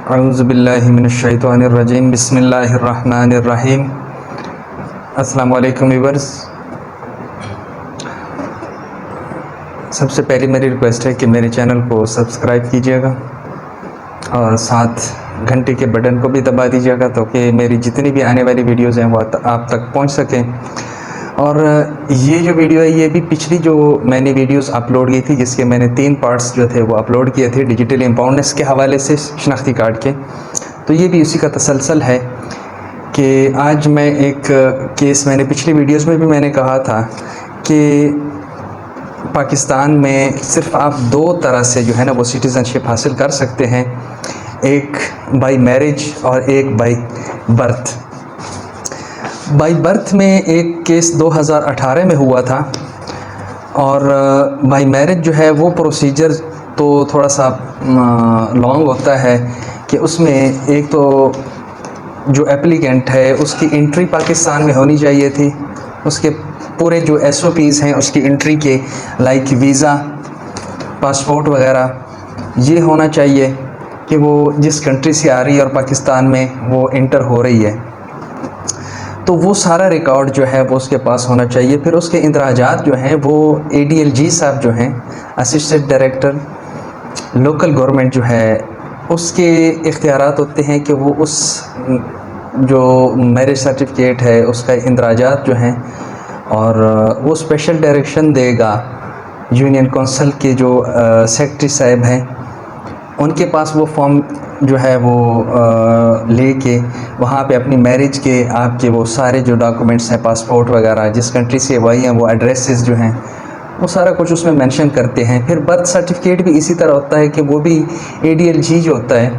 अऊज़ुबिल्लाहि मिनश्शैतानिर्रजीम बिस्मिल्लाहिर्रहमानिर्रहीम। अस्सलामु अलैकुम व्यूअर्स। सबसे पहली मेरी रिक्वेस्ट है कि मेरे चैनल को सब्सक्राइब कीजिएगा और साथ घंटे के बटन को भी दबा दीजिएगा ताकि मेरी जितनी भी आने वाली वीडियोज़ हैं वो आप तक पहुंच सकें। और ये जो वीडियो है ये भी पिछली जो मैंने वीडियोस अपलोड की थी, जिसके मैंने 3 पार्ट्स जो थे वो अपलोड किए थे डिजिटल एम्पावरमेंट के हवाले से, शनाख्ती कार्ड के। तो ये भी उसी का तसलसल है कि आज मैं एक केस, मैंने पिछली वीडियोस में भी मैंने कहा था कि पाकिस्तान में सिर्फ आप 2 तरह से जो है ना वो सिटीज़नशिप हासिल कर सकते हैं, एक बाय मैरिज और एक बाय बर्थ। बाय बर्थ में एक केस 2018 में हुआ था और बाय मैरिज जो है वो प्रोसीजर तो थोड़ा सा लॉन्ग होता है कि उसमें एक तो जो एप्लीकेंट है उसकी एंट्री पाकिस्तान में होनी चाहिए थी, उसके पूरे जो SOPs हैं उसकी एंट्री के लाइक वीज़ा, पासपोर्ट वगैरह ये होना चाहिए कि वो जिस कंट्री से आ रही है और पाकिस्तान में वो इंटर हो रही है, तो वो सारा रिकॉर्ड जो है वो उसके पास होना चाहिए। फिर उसके इंदराजात जो हैं वो ADLG साहब जो हैं, असिस्टेंट डायरेक्टर लोकल गवर्नमेंट जो है, उसके इख्तियारात होते हैं कि वो उस जो मैरिज सर्टिफिकेट है उसका इंदराजात जो हैं और वो स्पेशल डायरेक्शन देगा यूनियन काउंसिल के जो सेक्रेटरी साहब हैं, उनके पास वो फॉर्म जो है वो लेके वहाँ पे अपनी मैरिज के आपके वो सारे जो डॉक्यूमेंट्स हैं, पासपोर्ट वगैरह, जिस कंट्री से वही हैं, वो एड्रेसेस जो हैं वो सारा कुछ उसमें मेंशन करते हैं। फिर बर्थ सर्टिफिकेट भी इसी तरह होता है कि वो भी ADLG जो होता है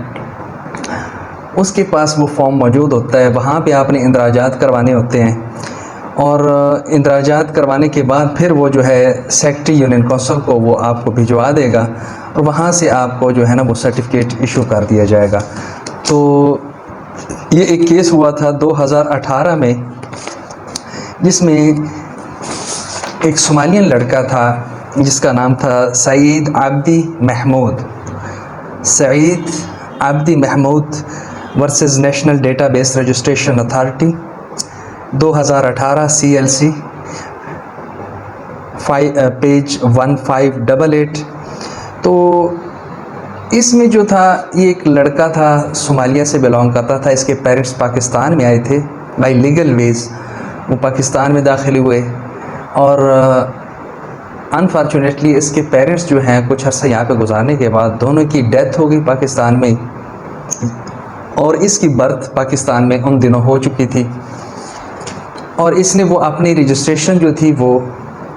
उसके पास वो फॉर्म मौजूद होता है, वहाँ पे आपने इंदराजात करवाने होते हैं और इंदराजात करवाने के बाद फिर वो जो है सेक्रेटरी यूनियन काउंसिल को वो आपको भिजवा देगा और वहाँ से आपको जो है ना वो सर्टिफिकेट इशू कर दिया जाएगा। तो ये एक केस हुआ था 2018 में, जिसमें एक सोमालियन लड़का था जिसका नाम था Saeed Abdi Mahmood. Saeed Abdi Mahmood versus national database registration authority 2018 CLC page 1588। तो इसमें जो था ये एक लड़का था, सोमालिया से बिलोंग करता था, इसके पेरेंट्स पाकिस्तान में आए थे बाई लीगल वेज, वो पाकिस्तान में दाखिल हुए और अनफॉर्चुनेटली इसके पेरेंट्स जो हैं कुछ अर्सा यहाँ पे गुजारने के बाद दोनों की डेथ हो गई पाकिस्तान में और इसकी बर्थ पाकिस्तान में उन दिनों हो चुकी थी और इसने वो अपनी रजिस्ट्रेशन जो थी वो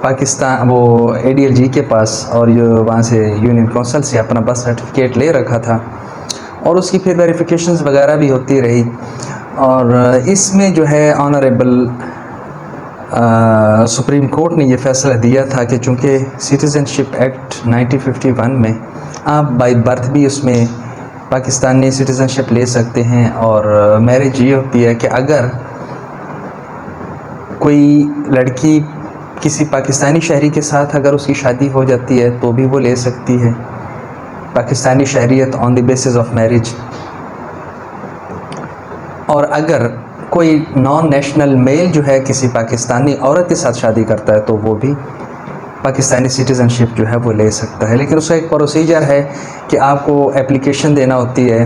पाकिस्तान वो ADLG के पास और ये वहाँ से यूनियन काउंसिल से अपना बर्थ सर्टिफिकेट ले रखा था और उसकी फिर वेरिफिकेशंस वगैरह भी होती रही। और इसमें जो है ऑनरेबल सुप्रीम कोर्ट ने ये फैसला दिया था कि चूँकि सिटीज़नशिप एक्ट 1951 में आप बाय बर्थ भी उसमें पाकिस्तानी सिटीज़नशिप ले सकते हैं और मैरिज ये होती है कि अगर कोई लड़की किसी पाकिस्तानी शहरी के साथ अगर उसकी शादी हो जाती है तो भी वो ले सकती है पाकिस्तानी शहरियत on the basis of marriage. और अगर कोई नॉन नेशनल मेल जो है किसी पाकिस्तानी औरत के साथ शादी करता है तो वो भी पाकिस्तानी सिटीज़नशिप जो है वो ले सकता है। लेकिन उसका एक प्रोसीजर है कि आपको एप्लीकेशन देना होती है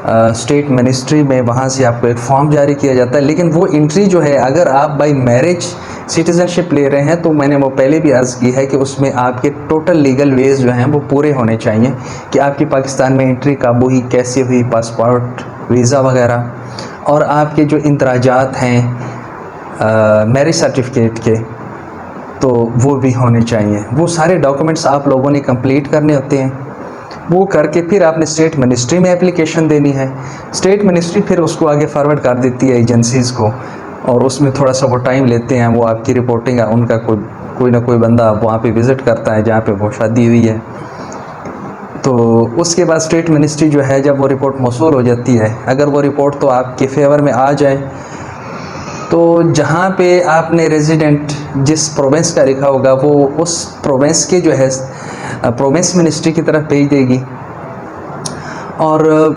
स्टेट मिनिस्ट्री में, वहाँ से आपको एक फॉर्म जारी किया जाता है। लेकिन वो एंट्री जो है अगर आप बाय मैरिज सिटीज़नशिप ले रहे हैं तो मैंने वो पहले भी अर्ज़ की है कि उसमें आपके टोटल लीगल वेज जो हैं वो पूरे होने चाहिए कि आपकी पाकिस्तान में एंट्री कब हुई, कैसे हुई, पासपोर्ट, वीज़ा वगैरह, और आपके जो इंदराजात हैं मैरिज सर्टिफिकेट के तो वो भी होने चाहिए। वो सारे डॉक्यूमेंट्स आप लोगों ने कंप्लीट करने होते हैं, वो करके फिर आपने स्टेट मिनिस्ट्री में एप्लीकेशन देनी है। स्टेट मिनिस्ट्री फिर उसको आगे फॉरवर्ड कर देती है एजेंसीज़ को और उसमें थोड़ा सा वो टाइम लेते हैं, वो आपकी रिपोर्टिंग, उनका कोई ना कोई बंदा वहाँ पे विज़िट करता है जहाँ पे वो शादी हुई है। तो उसके बाद स्टेट मिनिस्ट्री जो है जब वो रिपोर्ट मौसूल हो जाती है, अगर वो रिपोर्ट तो आपके फेवर में आ जाए तो जहाँ पे आपने रेजिडेंट जिस प्रोविंस का लिखा होगा वो उस प्रोविंस के जो है प्रोविंस मिनिस्ट्री की तरफ भेज देगी और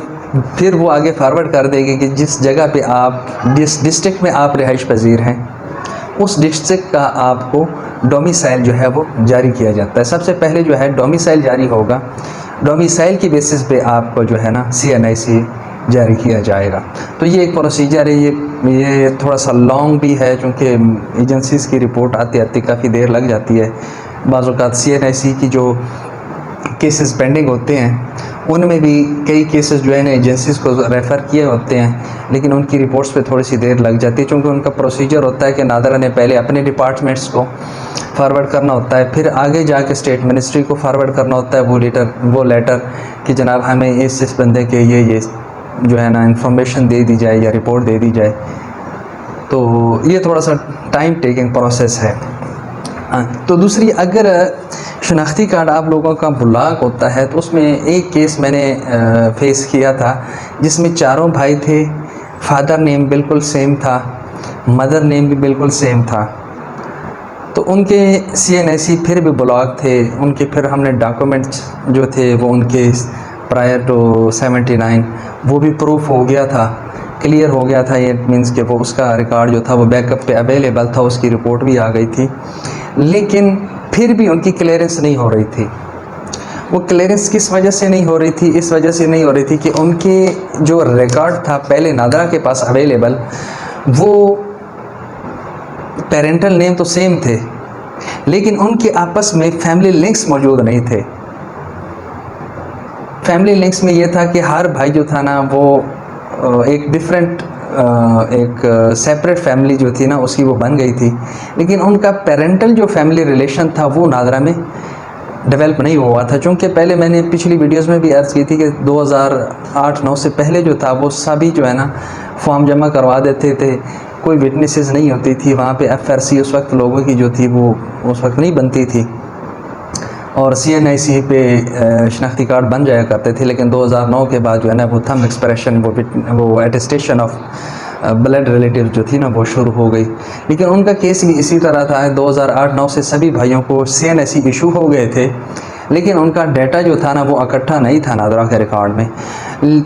फिर वो आगे फारवर्ड कर देगी कि जिस जगह पे आप, जिस डिस्ट्रिक्ट में आप रिहाइश पजीर हैं, उस डिस्ट्रिक्ट का आपको डोमिसाइल जो है वो जारी किया जाता है। सबसे पहले जो है डोमिसाइल जारी होगा, डोमिसाइल की बेसिस पे आपको जो है ना CNIC जारी किया जाएगा। तो ये एक प्रोसीजर है, ये थोड़ा सा लॉन्ग भी है क्योंकि एजेंसीज़ की रिपोर्ट आते आते काफ़ी देर लग जाती है। बाज़ औक़ात CNIC की जो केसेस पेंडिंग होते हैं उनमें भी कई केसेस जो है ना एजेंसीज़ को रेफ़र किए होते हैं, लेकिन उनकी रिपोर्ट्स पे थोड़ी सी देर लग जाती है क्योंकि उनका प्रोसीजर होता है कि नादरा ने पहले अपने डिपार्टमेंट्स को फारवर्ड करना होता है, फिर आगे जाके स्टेट मिनिस्ट्री को फारवर्ड करना होता है वो लेटर कि जनाब हमें इस बंदे के ये जो है ना इंफॉर्मेशन दे दी जाए या रिपोर्ट दे दी जाए। तो ये थोड़ा सा टाइम टेकिंग प्रोसेस है। तो दूसरी, अगर शनाख्ती कार्ड आप लोगों का ब्लॉक होता है तो उसमें एक केस मैंने फेस किया था जिसमें चारों भाई थे, फादर नेम बिल्कुल सेम था, मदर नेम भी बिल्कुल सेम था, तो उनके CNIC फिर भी ब्लॉक थे। उनके फिर हमने डॉक्यूमेंट्स जो थे वो उनके प्रायर टू 79 वो भी प्रूफ हो गया था, क्लियर हो गया था। ये मीन्स कि वो उसका रिकॉर्ड जो था वो बैकअप पे अवेलेबल था, उसकी रिपोर्ट भी आ गई थी, लेकिन फिर भी उनकी क्लियरेंस नहीं हो रही थी। वो क्लियरेंस किस वजह से नहीं हो रही थी? इस वजह से नहीं हो रही थी कि उनके जो रिकॉर्ड था पहले नादरा के पास अवेलेबल, वो पेरेंटल नेम तो सेम थे, लेकिन उनके आपस में फैमिली लिंक्स मौजूद नहीं थे। फैमिली लिंक्स में ये था कि हर भाई जो था ना वो एक डिफरेंट एक सेपरेट फैमिली जो थी ना उसकी वो बन गई थी, लेकिन उनका पेरेंटल जो फैमिली रिलेशन था वो नादरा में डेवलप नहीं हुआ था। चूँकि पहले मैंने पिछली वीडियोस में भी अर्ज़ की थी कि 2008-9 से पहले जो था वो सभी जो है ना फॉर्म जमा करवा देते थे, कोई विटनेसेस नहीं होती थी वहाँ पे। FRC उस वक्त लोगों की जो थी वो उस वक्त नहीं बनती थी और CNIC पे शनाख्ती कार्ड बन जाया करते थे, लेकिन 2009 के बाद जो है ना वो थंब एक्सप्रेशन, वो एटेस्टेशन ऑफ ब्लड रिलेटिव जो थी ना वो शुरू हो गई। लेकिन उनका केस भी इसी तरह था, 2008-9 से सभी भाइयों को CNIC इशू हो गए थे, लेकिन उनका डाटा जो था ना वो इकट्ठा नहीं था नादरा के रिकॉर्ड में।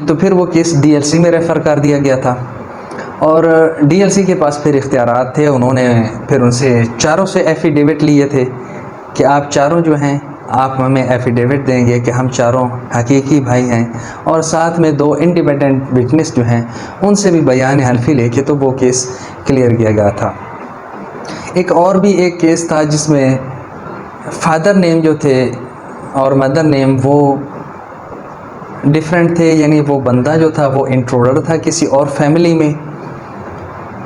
तो फिर वो केस DLC में रेफ़र कर दिया गया था और DLC के पास फिर इख्तियारात थे। उन्होंने फिर उनसे चारों से एफिडेविट लिए थे कि आप चारों जो हैं आप हमें एफिडेविट देंगे कि हम चारों हकीकी भाई हैं, और साथ में 2 इंडिपेंडेंट विटनेस जो हैं उनसे भी बयान हल्फी लेके तो वो केस क्लियर किया गया था। एक और भी एक केस था जिसमें फादर नेम जो थे और मदर नेम वो डिफरेंट थे, यानी वो बंदा जो था वो इंट्रोडर था किसी और फैमिली में,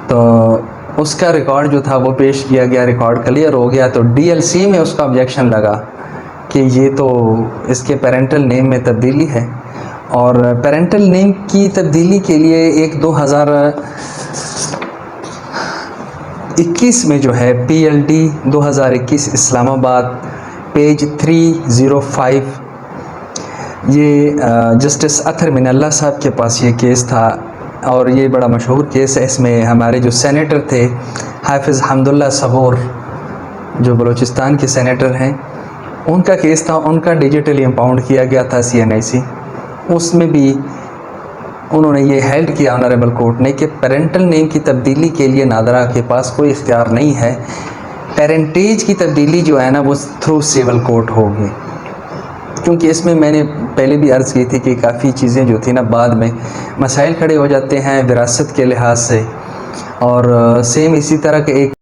तो उसका रिकॉर्ड जो था वो पेश किया गया, रिकॉर्ड क्लियर हो गया। तो DLC में उसका ऑब्जेक्शन लगा कि ये तो इसके पेरेंटल नेम में तब्दीली है, और पेरेंटल नेम की तब्दीली के लिए एक 2021 में जो है PLD 2021 इस्लामाबाद पेज 305, ये जस्टिस अतर मिनल्ला साहब के पास ये केस था और ये बड़ा मशहूर केस है। इसमें हमारे जो सेनेटर थे हाफिज़ हमदुल्ला सबूर जो बलूचिस्तान के सेनेटर हैं, उनका केस था। उनका डिजिटली इम्पाउंड किया गया था CNIC। उसमें भी उन्होंने ये हेल्ड किया ऑनरेबल कोर्ट ने कि पेरेंटल नेम की तब्दीली के लिए नादरा के पास कोई इख्तियार नहीं है, पेरेंटेज की तब्दीली जो है ना वो थ्रू सिविल कोर्ट होगी। क्योंकि इसमें मैंने पहले भी अर्ज़ की थी कि काफ़ी चीज़ें जो थी ना बाद में मसाइल खड़े हो जाते हैं विरासत के लिहाज से, और सेम इसी तरह के एक